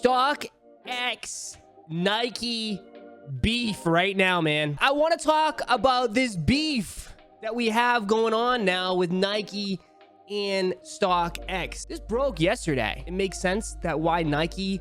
StockX Nike beef right now, man. I want to talk about this beef that we have going on now with Nike and StockX. This broke yesterday. It makes sense that why Nike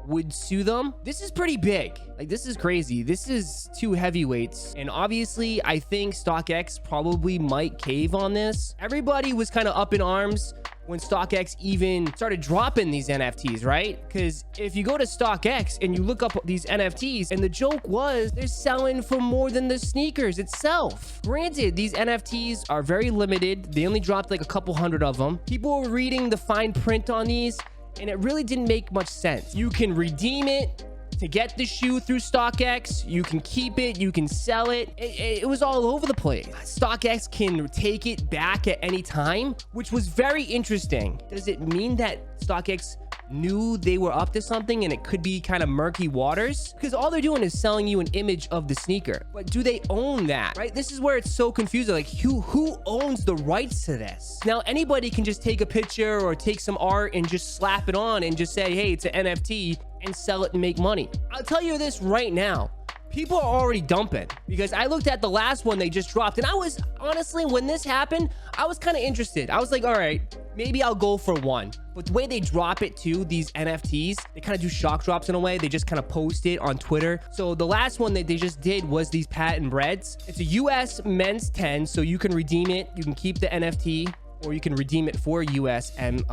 would sue them. This is pretty big. Like, this is crazy. This is two heavyweights. And obviously, I think StockX probably might cave on this. Everybody was kind of up in arms when StockX even started dropping these NFTs, right? Because if you go to StockX and you look up these NFTs, and the joke was they're selling for more than the sneakers itself. Granted, these NFTs are very limited. They only dropped like a couple hundred of them. People were reading the fine print on these, and it really didn't make much sense. You can redeem it to get the shoe through StockX. You can keep it. You can sell it. It was all over the place. StockX can take it back at any time, which was very interesting. Does it mean that StockX knew they were up to something and it could be kind of murky waters? Because all they're doing is selling you an image of the sneaker. But do they own that, right? This is where it's so confusing. Like, who owns the rights to this? Now, anybody can just take a picture or take some art and just slap it on and just say, hey, it's an NFT, and sell it and make money. I'll tell you this right now. People are already dumping, because I looked at the last one they just dropped, and I was honestly, when this happened, I was kind of interested. I was like, all right, maybe I'll go for one. But the way they drop it too, these NFTs, they kind of do shock drops in a way. They just kind of post it on Twitter. So the last one that they just did was these patent breads. It's a US men's 10, so you can redeem it. You can keep the NFT, or you can redeem it for US and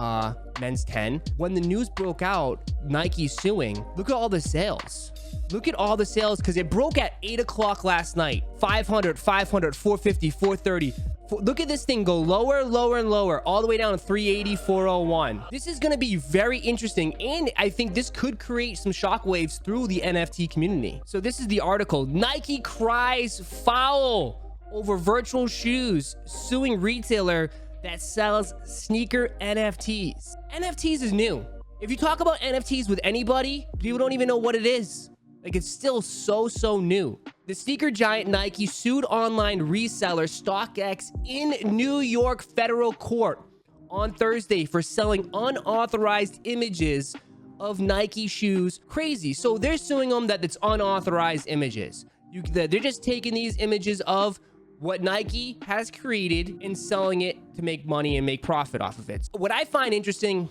men's 10. When the news broke out, Nike's suing, look at all the sales. Look at all the sales, because it broke at 8 o'clock last night. 500, 500, 450, 430. Look at this thing go lower, lower, and lower, all the way down to 380, 401. This is going to be very interesting, and I think this could create some shockwaves through the NFT community. So this is the article. Nike cries foul over virtual shoes, suing retailer that sells sneaker NFTs. NFTs is new. If you talk about NFTs with anybody, people don't even know what it is. Like, it's still so new. The sneaker giant Nike sued online reseller StockX in New York federal court on Thursday for selling unauthorized images of Nike shoes. Crazy. So they're suing them that it's unauthorized images. They're just taking these images of what Nike has created and selling it to make money and make profit off of it. What I find interesting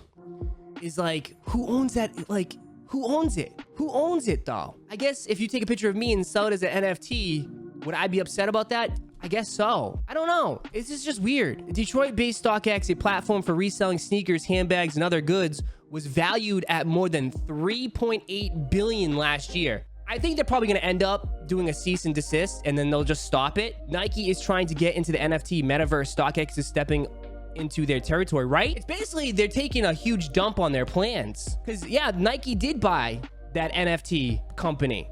is, like, who owns that? Like, who owns it? Who owns it, though? I guess if you take a picture of me and sell it as an NFT, would I be upset about that? I guess so. I don't know. It's just weird. Detroit-based StockX, a platform for reselling sneakers, handbags, and other goods, was valued at more than $3.8 billion last year. I think they're probably going to end up doing a cease and desist, and then they'll just stop it. Nike is trying to get into the NFT metaverse. StockX is stepping into their territory, right? It's basically they're taking a huge dump on their plans, because yeah, Nike did buy that NFT company,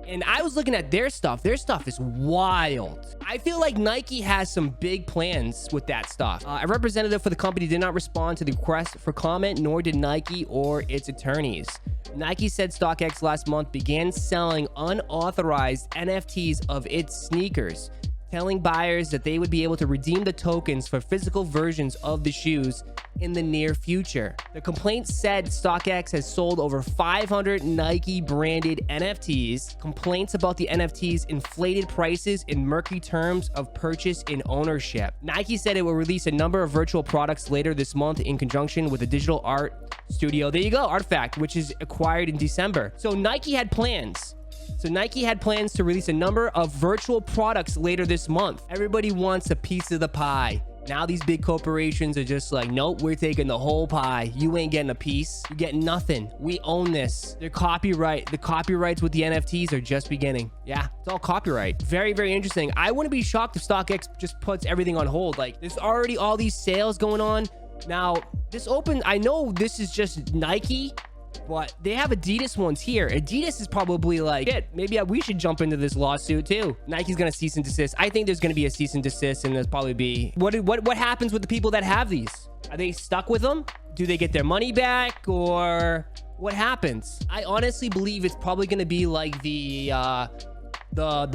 and I was looking at their stuff. Their stuff is wild. I feel like Nike has some big plans with that stuff. A representative for the company did not respond to the request for comment, nor did Nike or its attorneys. Nike said StockX last month began selling unauthorized NFTs of its sneakers, telling buyers that they would be able to redeem the tokens for physical versions of the shoes in the near future. The complaint said StockX has sold over 500 Nike branded NFTs. Complaints about the NFTs inflated prices in murky terms of purchase and ownership. Nike said it will release a number of virtual products later this month in conjunction with a digital art studio. There you go, Artifact, which is acquired in December. So Nike had plans. Nike had plans to release a number of virtual products later this month. Everybody wants a piece of the pie. Now these big corporations are just like, nope, we're taking the whole pie. You ain't getting a piece. You're getting nothing. We own this. The copyrights with the NFTs are just beginning. Yeah, it's all copyright. Very, very interesting. I wouldn't be shocked if StockX just puts everything on hold. Like, there's already all these sales going on. Now, I know this is just Nike, but they have Adidas ones here. Adidas is probably like, shit, maybe we should jump into this lawsuit too. Nike's gonna cease and desist. I think there's gonna be a cease and desist, and there's probably be what happens with the people that have these? Are they stuck with them? Do they get their money back, or what happens? I honestly believe it's probably gonna be like the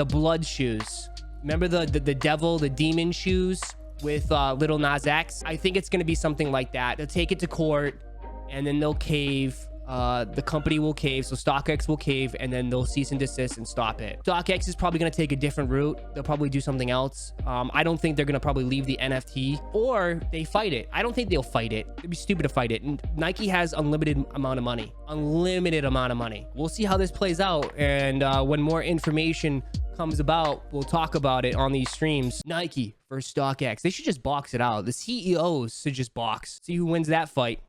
blood shoes. Remember the demon shoes with Lil Nas X? I think it's gonna be something like that. They'll take it to court, and then they'll cave. the company will cave. So StockX will cave, and then they'll cease and desist and stop it. StockX is probably going to take a different route. They'll probably do something else. I don't think they're going to probably leave the NFT, or they fight it. I don't think they'll fight it. It'd be stupid to fight it. And Nike has unlimited amount of money. Unlimited amount of money. We'll see how this plays out. And when more information comes about, we'll talk about it on these streams. Nike versus StockX. They should just box it out. The CEOs should just box. See who wins that fight.